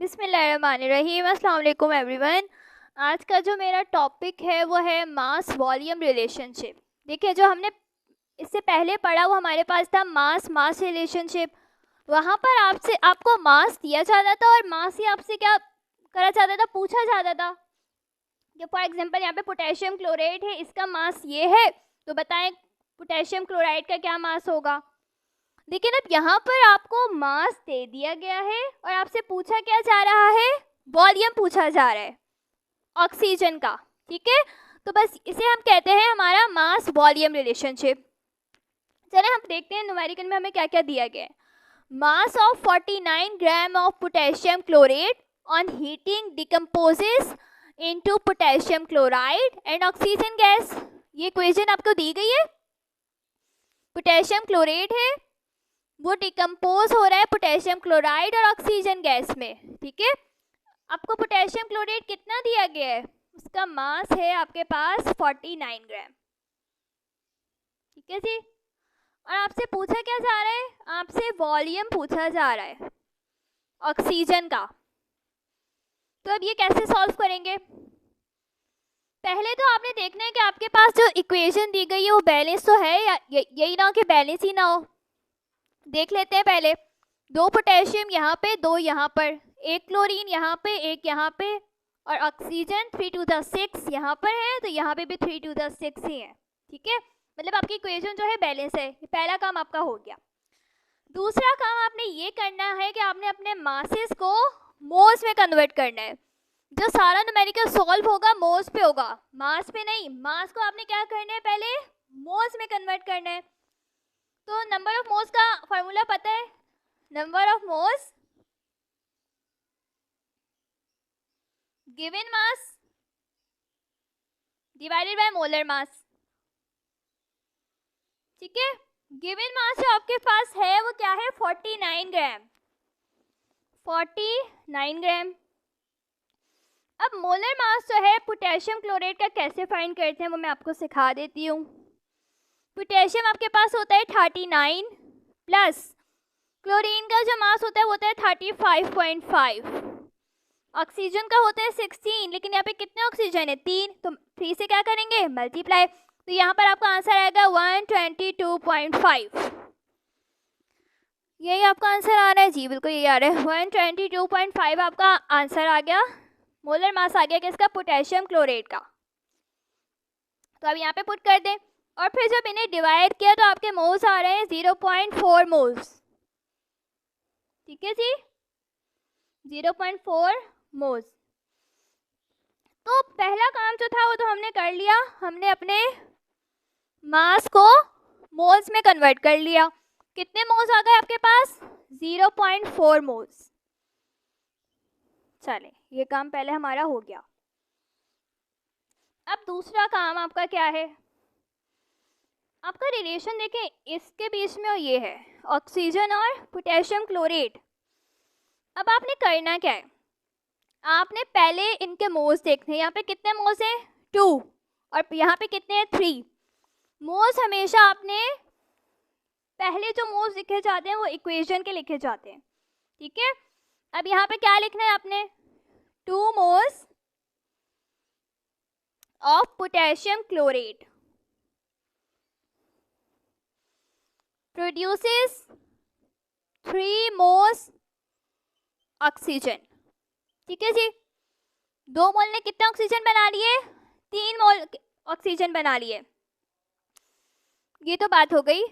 बिस्मिल्लाहिर्रहमानिर्रहीम। अस्सलाम वालेकुम एवरीवन। आज का जो मेरा टॉपिक है वो है मास वॉल्यूम रिलेशनशिप। देखिए, जो हमने इससे पहले पढ़ा वो हमारे पास था मास रिलेशनशिप। वहाँ पर आपको मास दिया जाता था और मास ही आपसे क्या करा जाता था, पूछा जाता था कि फॉर एग्जांपल यहाँ पे पोटेशियम क्लोराइड है, इसका मास ये है, तो बताएं पोटेशियम क्लोराइड का क्या मास होगा। लेकिन अब यहाँ पर आपको मास दे दिया गया है और आपसे पूछा क्या जा रहा है, वॉल्यूम पूछा जा रहा है ऑक्सीजन का। ठीक है, तो बस इसे हम कहते हैं हमारा मास वॉल्यूम रिलेशनशिप। चले हम देखते हैं न्यूमेरिकल में हमें क्या क्या दिया गया है। Mass of 49 gram of potassium chloride on heating decomposes into potassium chloride and oxygen gas. ये इक्वेशन आपको दी गई है। पोटेशियम क्लोराइड है, वो डिकम्पोज हो रहा है पोटेशियम क्लोराइड और ऑक्सीजन गैस में। ठीक है, आपको पोटेशियम क्लोराइड कितना दिया गया है, उसका मास है आपके पास 49 ग्राम। ठीक है जी, और आपसे पूछा क्या जा रहा है, आपसे वॉल्यूम पूछा जा रहा है ऑक्सीजन का। तो अब ये कैसे सॉल्व करेंगे, पहले तो आपने देखना है कि आपके पास जो इक्वेशन दी गई है वो बैलेंस तो है या यही ना हो कि बैलेंस ही ना हो। देख लेते हैं पहले, 2 पोटेशियम यहाँ पे, 2 यहाँ पर, 1 क्लोरीन यहाँ पे, 1 यहाँ पे, और ऑक्सीजन 3 to the 6 यहाँ पर है, तो यहाँ पे भी 3 to the 6 ही है। ठीक है, मतलब आपकी इक्वेशन जो है बैलेंस है। पहला काम आपका हो गया। दूसरा काम आपने ये करना है कि आपने अपने मासेस को मोल्स में कन्वर्ट करना है। जो सारा न्यूमेरिकल सॉल्व होगा मोल्स पे होगा, मास पे नहीं। मास को आपने क्या करना है, पहले मोल्स में कन्वर्ट करना है। तो नंबर ऑफ मोल्स का फॉर्मूला पता है, number of moles given mass divided by molar mass. ठीक है, गिवन मास जो आपके पास है वो क्या है, 49 ग्राम। 49 ग्राम। अब मोलर मास जो है पोटेशियम क्लोराइड का कैसे फाइंड करते हैं वो मैं आपको सिखा देती हूँ। पोटेशियम आपके पास होता है 39 प्लस क्लोरीन का जो मास होता है वो होता है 35.5। ऑक्सीजन का होता है 16, लेकिन यहाँ पे कितने ऑक्सीजन है, 3, तो 3 से क्या करेंगे, मल्टीप्लाई। तो यहाँ पर आपका आंसर आएगा 122.5। यही आपका आंसर आ रहा है जी, बिल्कुल यही आ रहा है, 122.5 आपका आंसर आ गया। मोलर मास आ गया किसका, पोटेशियम क्लोराइड का। तो अब यहाँ पे पुट कर दें और फिर जब इन्हें डिवाइड किया तो आपके मोल्स आ रहे हैं 0.4 मोल्स। ठीक है जी, 0.4 मोल्स। तो पहला काम जो था वो तो हमने कर लिया, हमने अपने मास को मोल्स में कन्वर्ट कर लिया। कितने मोल्स आ गए आपके पास, 0.4 मोल्स। चले, ये काम पहले हमारा हो गया। अब दूसरा काम आपका क्या है, आपका रिलेशन देखें, इसके बीच में ये है ऑक्सीजन और पोटेशियम क्लोराइड। अब आपने करना क्या है, आपने पहले इनके मोल्स देखने, यहाँ पे कितने मोल्स हैं, 2, और यहाँ पे कितने हैं, 3 मोल्स। हमेशा आपने पहले जो मोल्स लिखे जाते हैं वो इक्वेशन के लिखे जाते हैं। ठीक है, अब यहाँ पे क्या लिखना है आपने, 2 moles of potassium chloride produces 3 moles oxygen. ठीक है जी, 2 मोल ने कितने ऑक्सीजन बना लिए, 3 मोल ऑक्सीजन बना लिए। ये तो बात हो गई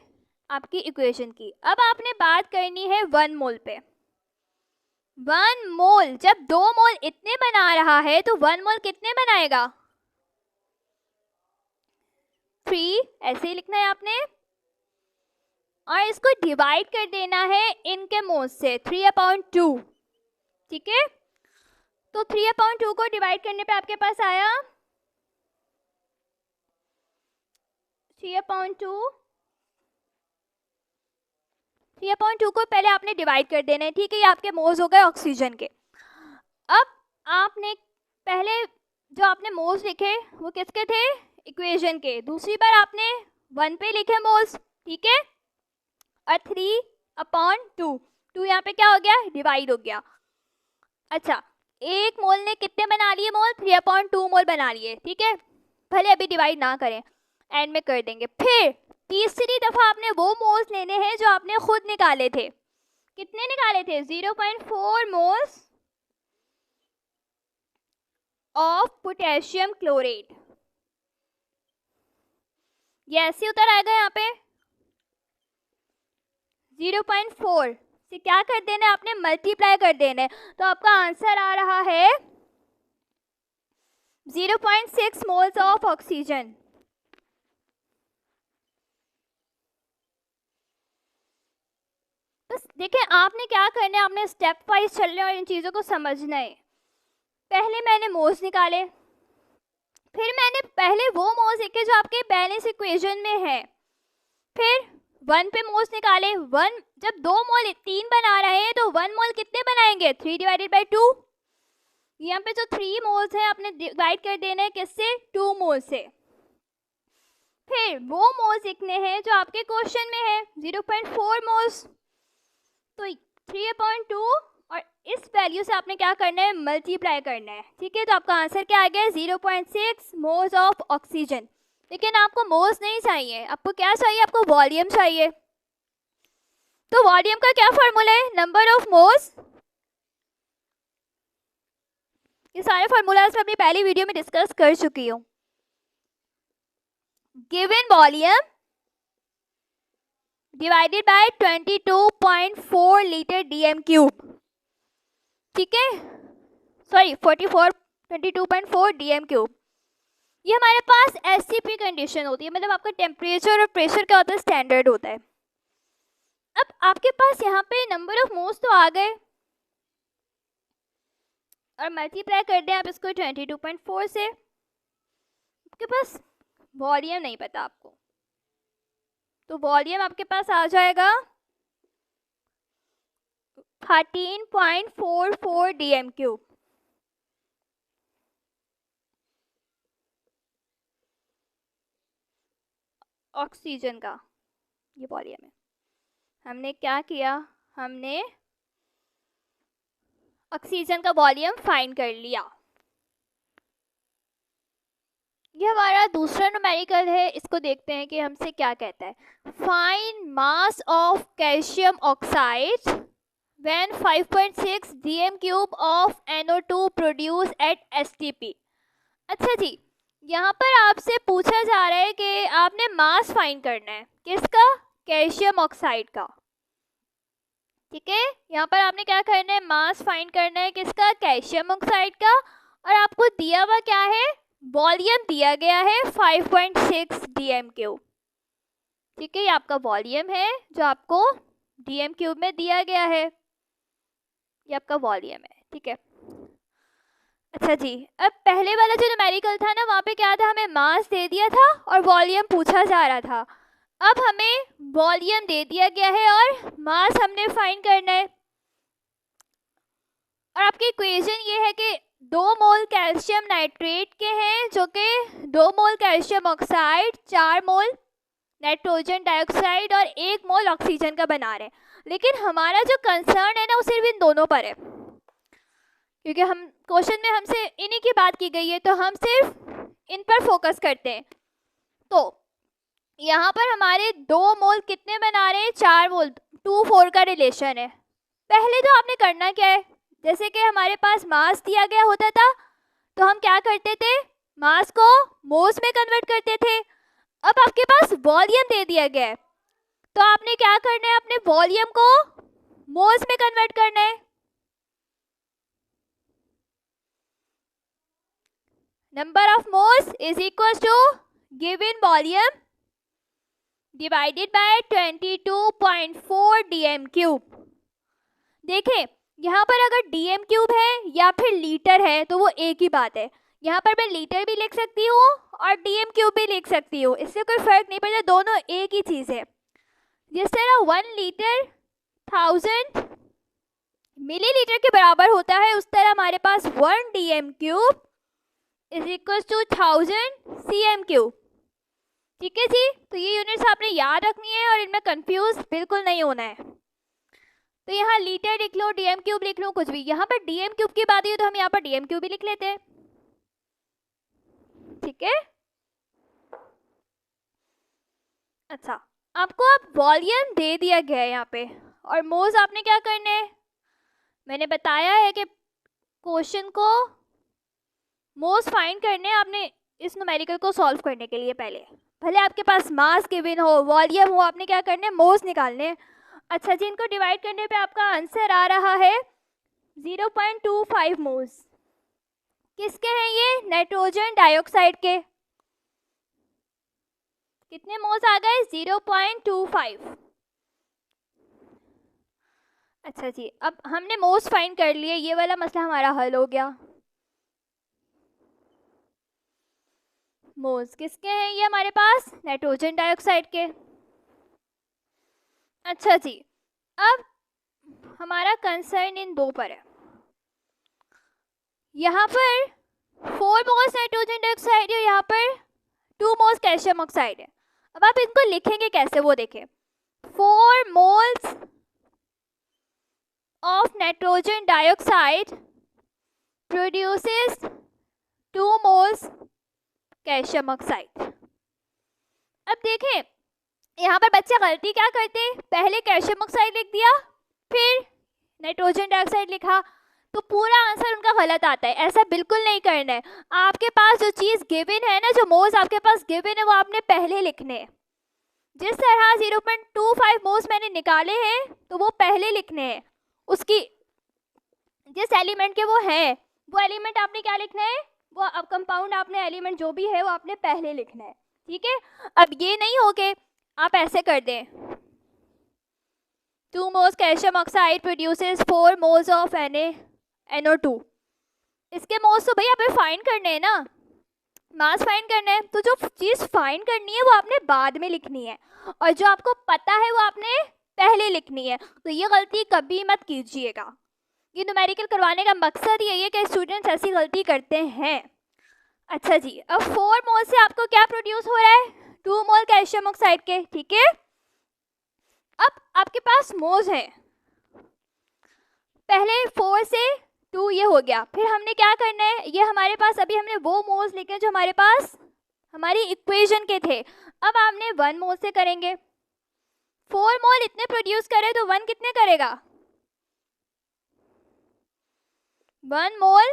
आपकी इक्वेशन की। अब आपने बात करनी है 1 मोल पे। 1 मोल, जब 2 मोल इतने बना रहा है तो 1 मोल कितने बनाएगा, 3, ऐसे ही लिखना है आपने, और इसको डिवाइड कर देना है इनके मोल्स से, 3/2। ठीक है, तो 3/2 को डिवाइड करने पे आपके पास आया 3/2 को पहले आपने डिवाइड कर देना है। ठीक है, ये आपके मोल्स हो गए ऑक्सीजन के। अब आपने पहले जो आपने मोल्स लिखे वो किसके थे, इक्वेशन के। दूसरी बार आपने 1 पे लिखे मोल्स। ठीक है, और 3/2 यहाँ पे क्या हो गया, डिवाइड हो गया। अच्छा, 1 मोल ने कितने बना लिए मोल? 3/2 मोल बना लिए, ठीक है। भले अभी डिवाइड ना करें, एंड में कर देंगे। फिर तीसरी दफा आपने वो मोल्स लेने हैं जो आपने खुद निकाले थे। कितने निकाले थे? 0.4 मोल्स ऑफ पोटेशियम क्लोरेट। ये ऐसे उतर आएगा यहाँ पे 0.4 से क्या कर देना है आपने? मल्टीप्लाई कर देना है। तो आपका आंसर आ रहा है 0.6 मोल्स ऑफ ऑक्सीजन। बस देखिए, आपने क्या करना है, आपने स्टेप वाइज चलना है और इन चीज़ों को समझना है। पहले मैंने मोल्स निकाले, फिर मैंने पहले वो मोल्स देखे जो आपके बैलेंस इक्वेशन में है, फिर 1 पे मोल्स निकाले। 1 जब 2 मोल 3 बना रहे हैं तो 1 मोल कितने बनाएंगे? 3/2। यहाँ पे जो 3 मोल्स हैं आपने डिवाइड कर देना है किससे? 2 मोल से। फिर वो मोल्स लिखने हैं जो आपके क्वेश्चन में है 0.4 मोल्स, तो 3/2 और इस वैल्यू से आपने क्या करना है? मल्टीप्लाई करना है, ठीक है। तो आपका आंसर क्या आ गया? 0.6 मोल्स ऑफ ऑक्सीजन। लेकिन आपको मोल्स नहीं चाहिए, आपको क्या चाहिए? आपको वॉल्यूम चाहिए। तो वॉल्यूम का क्या फॉर्मूला है? Number of moles. ये सारे फॉर्मूलाज मैं अपनी पहली वीडियो में डिस्कस कर चुकी हूँ। Given volume divided by 22.4 litre DM cube, ठीक है, सॉरी 22.4 डीएम क्यूब। ये हमारे पास एसटीपी कंडीशन होती है, मतलब आपका टेम्परेचर और प्रेशर क्या होता है? स्टैंडर्ड होता है। अब आपके पास यहाँ पे नंबर ऑफ मोल्स तो आ गए और मल्टीप्लाई कर दें आप इसको 22.4 से। आपके पास वॉल्यूम नहीं पता आपको, तो वॉल्यूम आपके पास आ जाएगा 13.44 डीएम क्यूब। ऑक्सीजन का ये वॉल्यूम है। हमने क्या किया? हमने ऑक्सीजन का वॉल्यूम फाइंड कर लिया। ये हमारा दूसरा न्यूमेरिकल है, इसको देखते हैं कि हमसे क्या कहता है। Find mass of calcium oxide when 5.6 DM cube of NO2 produce at STP। अच्छा जी, यहाँ पर आपसे पूछा जा रहा है कि आपने मास फाइंड करना है किसका? कैल्शियम ऑक्साइड का, ठीक है। यहाँ पर आपने क्या करना है? मास फाइंड करना है किसका? कैल्शियम ऑक्साइड का। और आपको दिया हुआ क्या है? वॉल्यूम दिया गया है 5.6 डीएम क्यूब, ठीक है। ये आपका वॉल्यूम है जो आपको डीएम क्यूब में दिया गया है, ये आपका वॉल्यूम है, ठीक है। अच्छा जी, अब पहले वाला जो न्यूमेरिकल था ना, वहाँ पे क्या था? हमें मास दे दिया था और वॉल्यूम पूछा जा रहा था। अब हमें वॉल्यूम दे दिया गया है और मास हमने फाइंड करना है। और आपकी इक्वेशन ये है कि 2 मोल कैल्शियम नाइट्रेट के हैं जो कि 2 mole calcium oxide, 4 mole nitrogen dioxide और 1 मोल ऑक्सीजन का बना रहे हैं। लेकिन हमारा जो कंसर्न है ना, वो सिर्फ इन दोनों पर है, क्योंकि हम क्वेश्चन में हमसे इन्हीं की बात की गई है, तो हम सिर्फ इन पर फोकस करते हैं। तो यहाँ पर हमारे 2 मोल कितने बना रहे हैं? 4 मोल, 2-4 का रिलेशन है। पहले तो आपने करना क्या है? जैसे कि हमारे पास मास दिया गया होता था तो हम क्या करते थे? मास को मोल्स में कन्वर्ट करते थे। अब आपके पास वॉल्यूम दे दिया गया है तो आपने क्या करना है? अपने वॉल्यूम को मोल्स में कन्वर्ट करना है। Number of moles is equal to given volume divided by 22.4 dm cube. देखें, यहाँ पर अगर डीएम क्यूब है या फिर लीटर है तो वो एक ही बात है। यहाँ पर मैं लीटर भी लिख सकती हूँ और डीएम क्यूब भी लिख सकती हूँ, इससे कोई फर्क नहीं पड़ता, दोनों एक ही चीज़ है। जिस तरह 1 लीटर 1000 मिलीलीटर के बराबर होता है, उस तरह हमारे पास 1 dm cube is equal to 1000 cm cube, ठीक है जी। तो ये यूनिट्स आपने याद रखनी है और इनमें कंफ्यूज बिल्कुल नहीं होना है। तो यहाँ लीटर लिख लो, डीएम क्यूब लिख लो, कुछ भी। यहाँ पर डीएम क्यूब की बात हुई तो हम यहाँ पर डीएम क्यूब भी लिख लेते हैं, ठीक है। अच्छा, आपको अब वॉल्यूम दे दिया गया है यहाँ पे, और मोल्स आपने क्या करने हैं, मैंने बताया है कि क्वेश्चन को मोल्स फाइंड करने हैं आपने इस न्यूमेरिकल को सॉल्व करने के लिए। पहले भले आपके पास मास गिवन हो, वॉल्यूम हो, आपने क्या करने हैं, मोल्स निकालने हैं। अच्छा जी, इनको डिवाइड करने पे आपका आंसर आ रहा है 0.25 मोल्स। किसके हैं ये, नाइट्रोजन डाइऑक्साइड के। कितने मोल्स आ गए, 0.25। अच्छा जी, अब हमने मोल्स फाइंड कर लिए, ये वाला मसला हमारा हल हो गया। मोल्स किसके हैं ये हमारे पास, नाइट्रोजन डाइऑक्साइड के। अच्छा जी, अब हमारा कंसर्न इन दो पर है। यहाँ पर 4 मोल्स नाइट्रोजन डाइऑक्साइड है, यहाँ पर 2 मोल्स कैल्शियम ऑक्साइड है। अब आप इनको लिखेंगे कैसे वो देखें। 4 moles of nitrogen dioxide produces 2 moles calcium oxide। अब देखें यहाँ पर बच्चे गलती क्या करते हैं, पहले कैल्शियम ऑक्साइड लिख दिया फिर नाइट्रोजन डाइऑक्साइड लिखा, तो पूरा आंसर उनका गलत आता है। ऐसा बिल्कुल नहीं करना है। आपके पास जो चीज़ गिवन है ना, जो मोल्स आपके पास गिवन है, वो आपने पहले लिखने हैं। जिस तरह 0.25 मोल्स मैंने निकाले हैं तो वो पहले लिखने हैं, उसकी जिस एलिमेंट के वो है वो एलिमेंट आपने क्या लिखना है, वो अब कंपाउंड आपने एलिमेंट जो भी है वो आपने पहले लिखना है, ठीक है। अब ये नहीं हो के आप ऐसे कर दें 2 moles calcium oxide produces 4 moles of NaNO2। इसके मोल्स तो भैया हमें फाइंड करने हैं ना, मास फाइंड करना है, तो जो चीज़ फाइंड करनी है वो आपने बाद में लिखनी है, और जो आपको पता है वो आपने पहले लिखनी है। तो ये गलती कभी मत कीजिएगा। ये न्यूमेरिकल करवाने का मकसद यही है कि स्टूडेंट्स ऐसी गलती करते हैं। अच्छा जी, अब 4 मोल से आपको क्या प्रोड्यूस हो रहा है, 2 मोल कैल्शियम ऑक्साइड के, ठीक है। अब आपके पास मोल्स हैं, पहले 4 से 2 ये हो गया, फिर हमने क्या करना है, ये हमारे पास अभी हमने वो मोल्स लिखे जो हमारे पास हमारी इक्वेशन के थे। अब हमने 1 मोल से करेंगे, 4 मोल इतने प्रोड्यूस करे तो 1 कितने करेगा, 1 मोल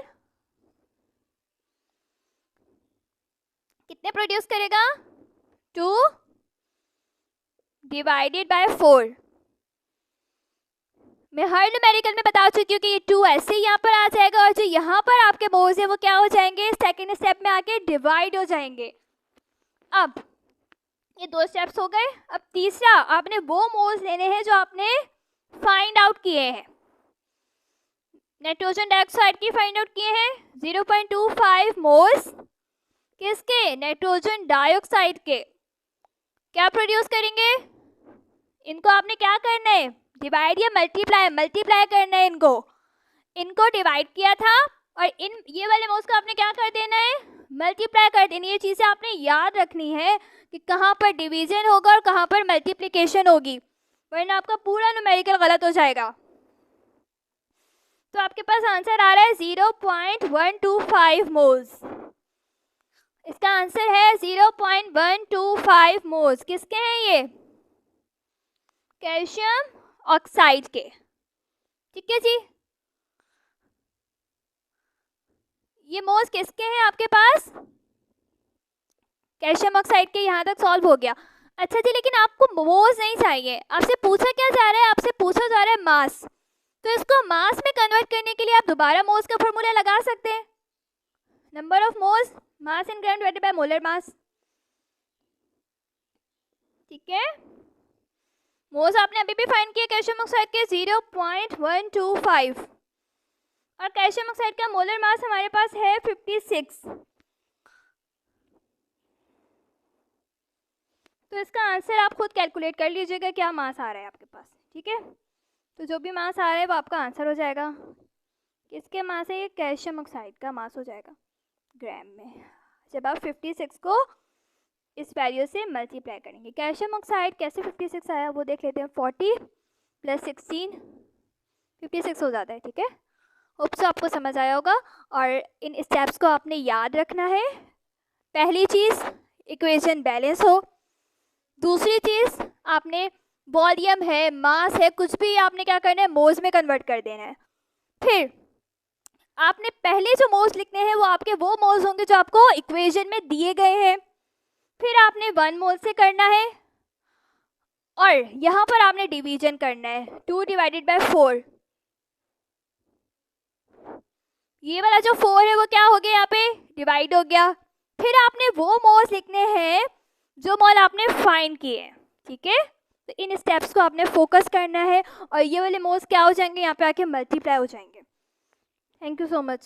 कितने प्रोड्यूस करेगा, 2 डिवाइडेड बाय 4। मैं हर न्यूमेरिकल में बता चुकी हूँ कि ये 2 ऐसे ही यहाँ पर आ जाएगा, और जो यहाँ पर आपके मोल्स है वो क्या हो जाएंगे, सेकेंड स्टेप में आके डिवाइड हो जाएंगे। अब ये 2 स्टेप्स हो गए। अब तीसरा आपने वो मोल्स लेने हैं जो आपने फाइंड आउट किए हैं, नाइट्रोजन डाइऑक्साइड की फाइंड आउट किए हैं 0.25 मोल्स किसके, नाइट्रोजन डाइऑक्साइड के। क्या प्रोड्यूस करेंगे, इनको आपने क्या करना है, डिवाइड या मल्टीप्लाई करना है। इनको डिवाइड किया था और इन ये वाले मोल्स को आपने क्या कर देना है, मल्टीप्लाई कर देनी है। ये चीज़ें आपने याद रखनी है कि कहाँ पर डिवीजन होगा और कहाँ पर मल्टीप्लिकेशन होगी, वरना आपका पूरा न्यूमेरिकल गलत हो जाएगा। तो आपके पास आंसर आ रहा है 0.125 मोल्स। इसका आंसर है 0.125 मोल्स। किसके हैं ये, कैल्शियम ऑक्साइड के, ठीक है जी। ये मोल्स किसके हैं आपके पास, कैल्शियम ऑक्साइड के। यहाँ तक सॉल्व हो गया। अच्छा जी, लेकिन आपको मोल्स नहीं चाहिए, आपसे पूछा क्या जा रहा है, आपसे पूछा जा रहा है मास। तो इसको मास में कन्वर्ट करने के लिए आप दोबारा मोल्स का फॉर्मूला लगा सकते हैं, number of moles mass in gram divided by molar mass, ठीक है। मोल्स आपने अभी भी फाइंड किया कैल्शियम ऑक्साइड के 0.125, और कैल्शियम ऑक्साइड का मोलर मास हमारे पास है 56। तो इसका आंसर आप खुद कैलकुलेट कर लीजिएगा क्या मास आ रहा है आपके पास, ठीक है। तो जो भी मास आ रहा है वो आपका आंसर हो जाएगा। किसके मास है, ये कैल्शियम ऑक्साइड का मास हो जाएगा ग्राम में, जब आप 56 को इस वैल्यू से मल्टीप्लाई करेंगे। कैल्शियम ऑक्साइड कैसे 56 आया वो देख लेते हैं। 40 + 16 56 हो जाता है, ठीक है। होप सो आपको समझ आया होगा और इन स्टेप्स को आपने याद रखना है। पहली चीज़ इक्वेशन बैलेंस हो, दूसरी चीज़ आपने वॉल्यूम है, मास है, कुछ भी आपने क्या करना है, मोल्स में कन्वर्ट कर देना है। फिर आपने पहले जो मोल्स लिखने हैं वो आपके वो मोल्स होंगे जो आपको इक्वेशन में दिए गए हैं। फिर आपने 1 मोल से करना है और यहाँ पर आपने डिवीजन करना है, 2 डिवाइडेड बाय 4। ये वाला जो 4 है वो क्या हो गया, यहाँ पे डिवाइड हो गया। फिर आपने वो मोल्स लिखने हैं जो मोल आपने फाइंड किए हैं, ठीक है। तो इन स्टेप्स को आपने फोकस करना है और ये वाले मोल्स क्या हो जाएंगे, यहाँ पे आके मल्टीप्लाई हो जाएंगे। Thank you so much.